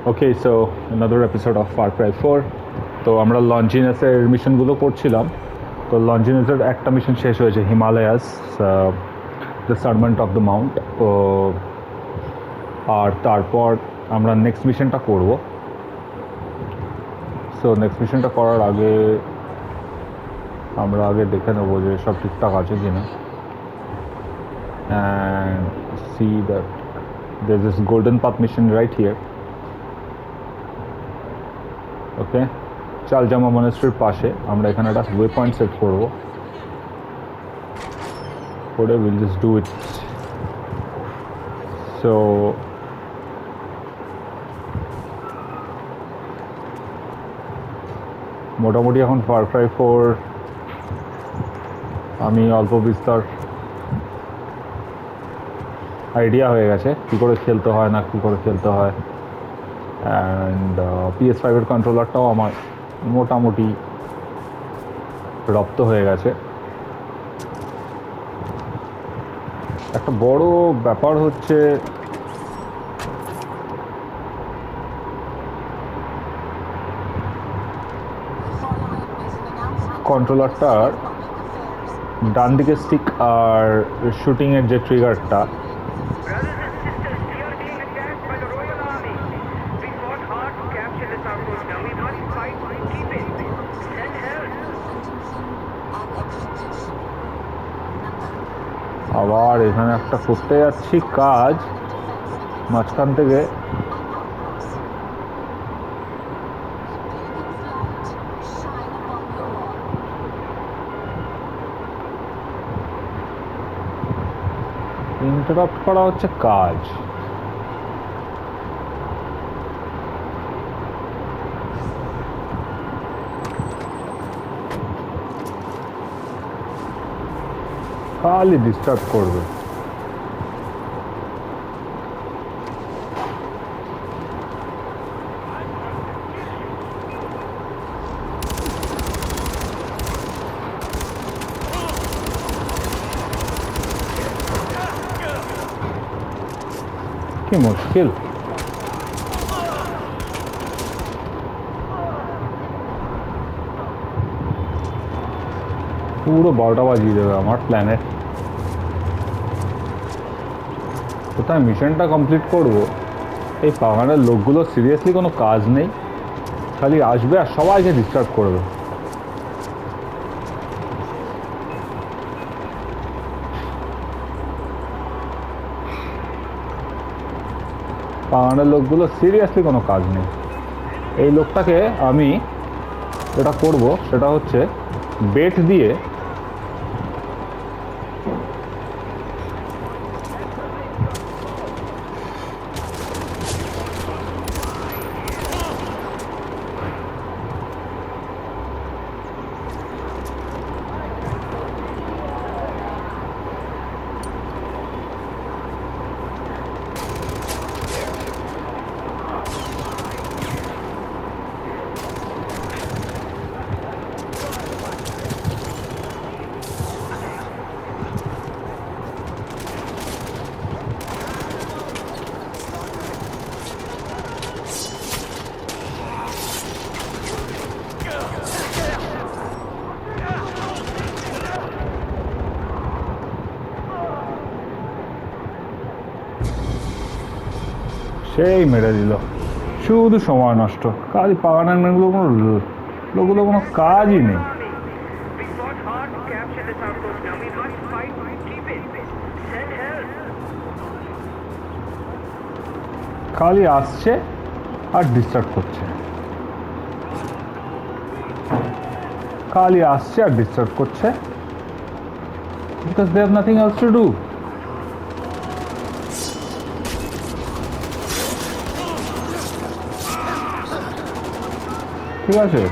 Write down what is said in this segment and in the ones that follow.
Okay, so another episode of Far Cry 4. তো আমরা লঞ্জিনাসের মিশনগুলো করছিলাম। তো লঞ্জিনাসের একটা মিশন শেষ হয়েছে, Himalayas the servant of the Mount. তো আর তারপর আমরা নেক্সট মিশনটা করব। সো নেক্সট মিশনটা করার আগে আমরা আগে দেখে নেবো যে সব ঠিকঠাক আছে কিনা। And see that there's this golden path mission right here. ওকে, চালজামা মনেস্ট্রির পাশে আমরা এখানে একটা ওয়ে পয়েন্ট সেট করবো, করে will just do it. So মোটামুটি এখন ফার ক্রাই 4 আমি অল্প বিস্তর আইডিয়া হয়ে গেছে কী করে খেলতে হয় না কী করে খেলতে হয়। অ্যান্ড PS5-এর কন্ট্রোলারটাও আমার মোটামুটি রপ্ত হয়ে গেছে। একটা বড় ব্যাপার হচ্ছে কন্ট্রোলারটার ডান দিকে স্টিক আর শুটিংয়ের যে ট্রিগারটা, আবার এখানে একটা করতে যাচ্ছি কাজ, মাঝখান থেকে ইন্টারাপ্ট করা হচ্ছে কাজ। খালি ডিস্টার্ব করবে। কি মুশকিল। পুরো 12টা বাজিয়ে দেবে আমার প্ল্যানে। কোথায় মিশনটা কমপ্লিট করব, এই পাহাড়ের লোকগুলো সিরিয়াসলি কোনো কাজ নেই, খালি আসবে আর সবাইকে ডিস্টার্ব করবে। পাহাড়ের লোকগুলো সিরিয়াসলি কোনো কাজ নেই। এই লোকটাকে আমি যেটা করব সেটা হচ্ছে বেট দিয়ে সেই মেরে দিল, শুধু সময় নষ্ট। খালি পাগানের লোকগুলো কোনো কাজই নেই। খালি আসছে আর ডিস্টার্ব করছে, খালি আসছে আর ডিস্টার্ব করছে, because they have nothing else to do. ঠিক আছে,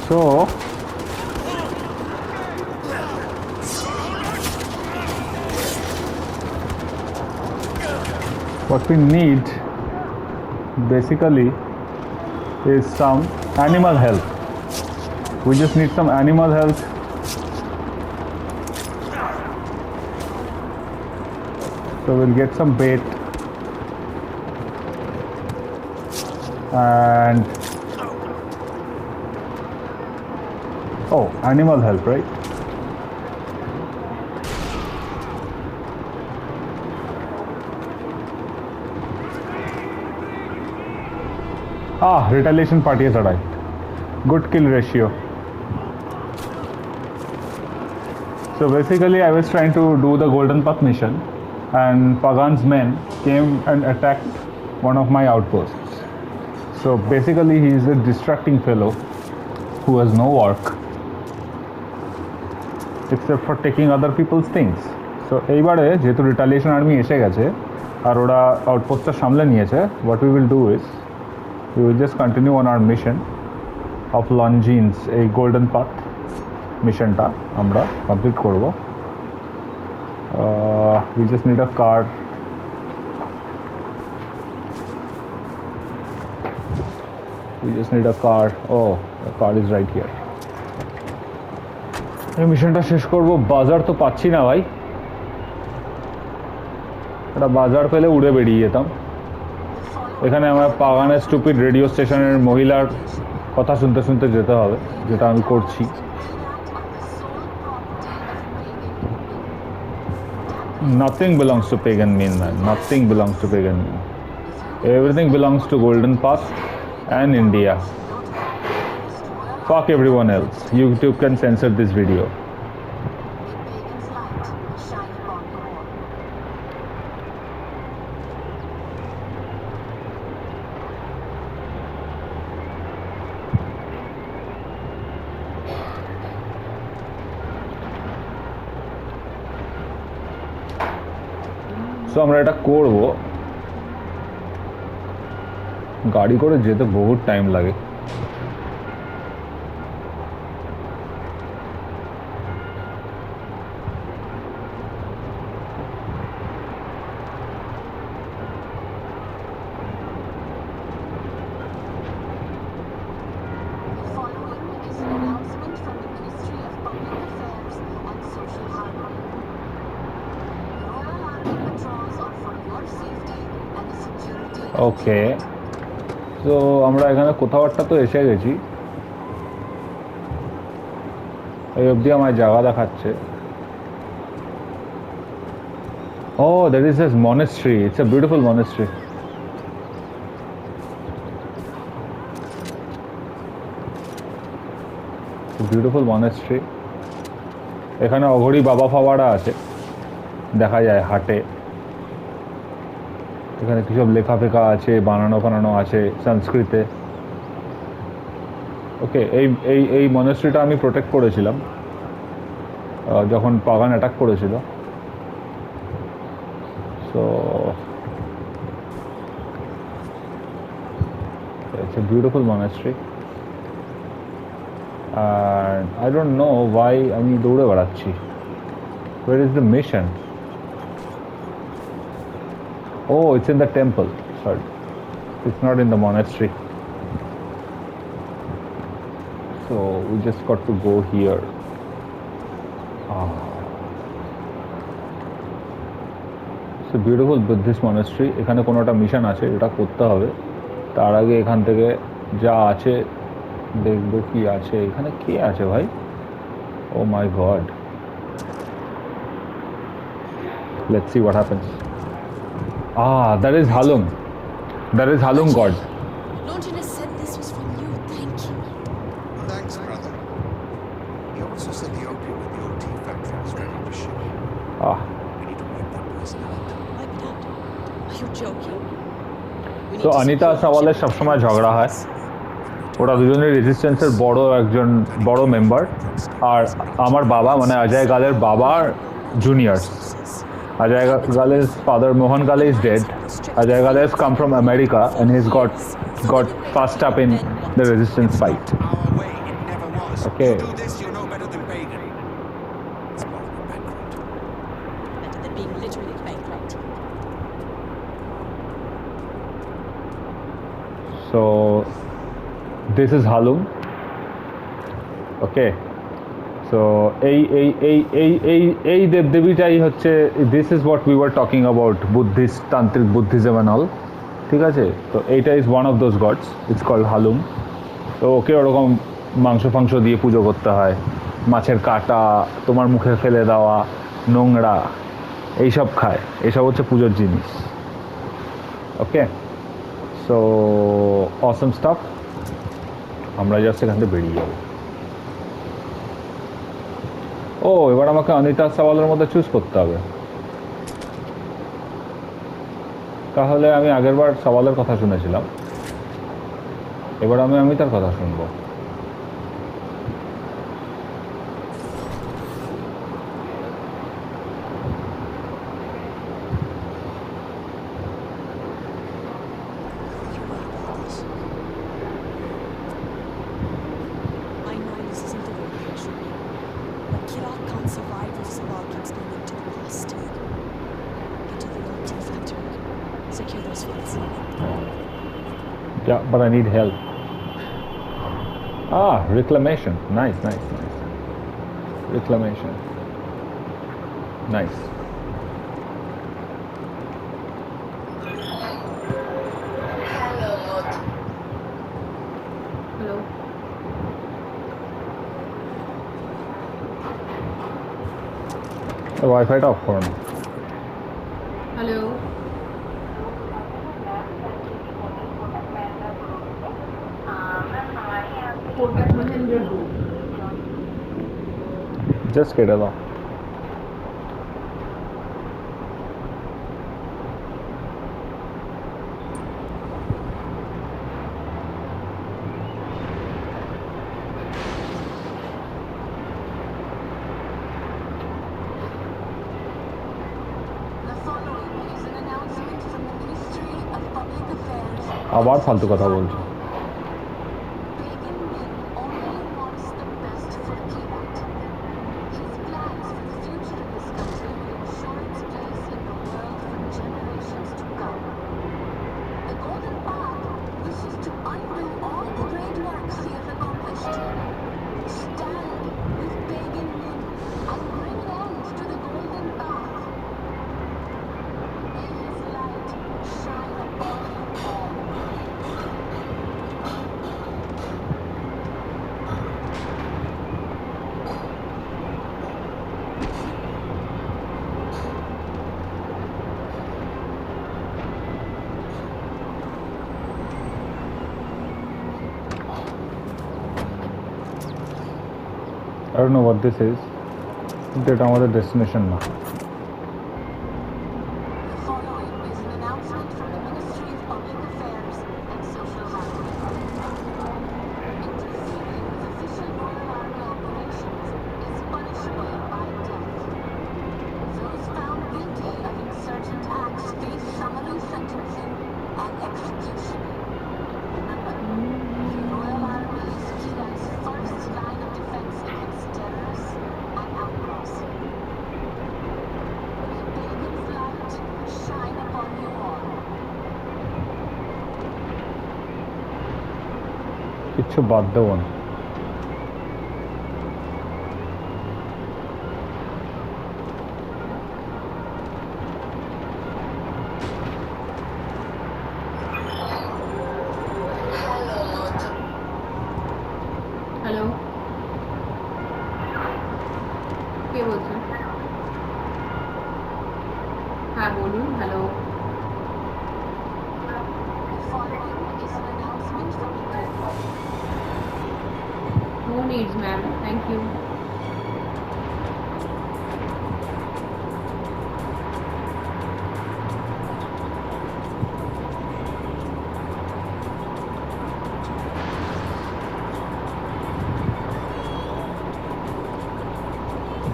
so What we need basically is some animal help. We just need some animal help. So we'll get some bait and animal help, right? Retaliation party has arrived. Good kill ratio. So basically I was trying to do the Golden Path mission and Pagan's men came and attacked one of my outposts. So basically he is a distracting fellow who has no work except for taking other people's things. So এইবারে যেহেতু retaliation army এসে গেছে আর ওরা আউটপোস্টটা সামলে নিয়েছে, what we will do is we will just continue on our mission of Longines. এই golden path মিশনটা আমরা কমপ্লিট করব. We just need a car. We just need a car. Oh, the car is right here. এই মিশনটা শেষ করব. বাজার তো পাচ্ছি না ভাই. একটা বাজার পেলে উড়ে বেরিয়ে যেতাম. এখানে আমার পাগানের স্টুপিড রেডিও স্টেশনের মহিলার কথা শুনতে শুনতে যেতে হবে, যেটা আমি করছি. Nothing belongs to Pagan Mean, man. Nothing belongs to Pagan Mean. Everything belongs to Golden Path and India. Fuck everyone else. YouTube can censor this video. So আমরা এটা করব. গাড়ি করে যেতে বহুত টাইম লাগে. ওকে, তো আমরা এখানে কোথাও একটা তো এসে গেছি. এই অবধি আমার জায়গা দেখাচ্ছে. Oh, there is this monastery. It's a beautiful monastery. Beautiful monastery. এখানে অঘরি বাবা ফাওয়ারা আছে, দেখা যায় হাটে. এখানে কি সব লেখা ফেখা আছে, বানানো আছে সংস্কৃতে. ওকে, এই মনাস্ট্রিটা আমি প্রোটেক্ট করেছিলাম যখন পাগান অ্যাটাক করেছিল. So it's a beautiful monastery and I don't know why আমি দৌড়ে বেড়াচ্ছি. Where is the mission? Oh, it's in the temple. Sorry, it's not in the monastery. So we just got to go here. It's a beautiful Buddhist monastery. এখানে কোনো একটা mission আছে, এটা করতে হবে. তার আগে এখান থেকে যা আছে দেখবো কি আছে. এখানে কে আছে ভাই? Oh my god. Let's see what happens. That is Halung. That is Halung God. Longinus said this was from you. Thank you. Thanks, brother. He also said the opium in the OT factory was ready to ship. We need to wipe that poison out. Wipe it out. Are you joking? So Anita সাওয়ালের সবসময় ঝগড়া হয়. ওরা দুজনের রেজিস্ট্যান্সের বড় member. আর আমার বাবা মানে অজয় গালের বাবার junior. Ajay Gale's father Mohan Gale is dead. Ajay Gale has come from America and he's got fussed up in the resistance fight. Our way, it never was. Okay. You do this, you're no better than Pagan. It's more than bankrupt. Better than being literally bankrupt. So this is Halum. Okay. So এই দেবদেবীটাই হচ্ছে, this is what we were talking about Buddhist, tantric Buddhism and all, ঠিক আছে? তো এইটা is one of those gods, it's called হালুম। তো okay ওরকম মাংস ফাংস দিয়ে পুজো করতে হয়, মাছের কাটা, তোমার মুখে ফেলে দেওয়া, নোংরা, এইসব খায়, এইসব হচ্ছে পুজোর জিনিস। ওকে, সো অসম স্টাফ। আমরা জাস্ট এখান থেকে বেরিয়ে যাবো। ও, এবার আমাকে অনিতা সওয়ালের মধ্যে চুজ করতে হবে। তাহলে আমি আগেরবার সওয়ালের কথা শুনেছিলাম, এবার আমি অমিতার কথা শুনবো। You're right about this. I know this isn't the way it should be. But Kirat can't survive if Sawal keeps going into the past. Get to the OT factory. Secure those files. Yeah, but I need help. Ah, reclamation. Nice. Reclamation. Nice. Hello. The Wi-Fi off for me. Hello. Just get it off. The following is an announcement from the Ministry of Public Affairs. আবার ফালতু কথা বলছো। Pagan Min only wants the best for Kirat. His plans for the future of this country will ensure its place in the world for generations to come. The Golden Path wishes to undo all the great works he has accomplished. Stand with Pagan Min and bring an end to the Golden Path. May his light shine upon you all. I don't know what this is, কিন্তু এটা আমাদের destination না। The following is an announcement from the Ministry of Public Affairs and Social Housing. Interfering with official Royal Army operations is punishable by death. Those found guilty of insurgent acts face summary sentencing and execution. Remember, the Royal Army is Kirat's first line of defense against terrorists and outlaws. May Pagan's light shine upon you all. কিচ্ছু বাদ দেবো না। Hello, কে বলছেন? হ্যাঁ বলুন। Hello. The following is an announcement from the No needs, ma'am. Thank you.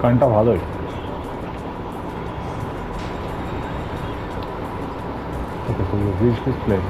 গানটা ভালোই। Okay, so we've reached this place.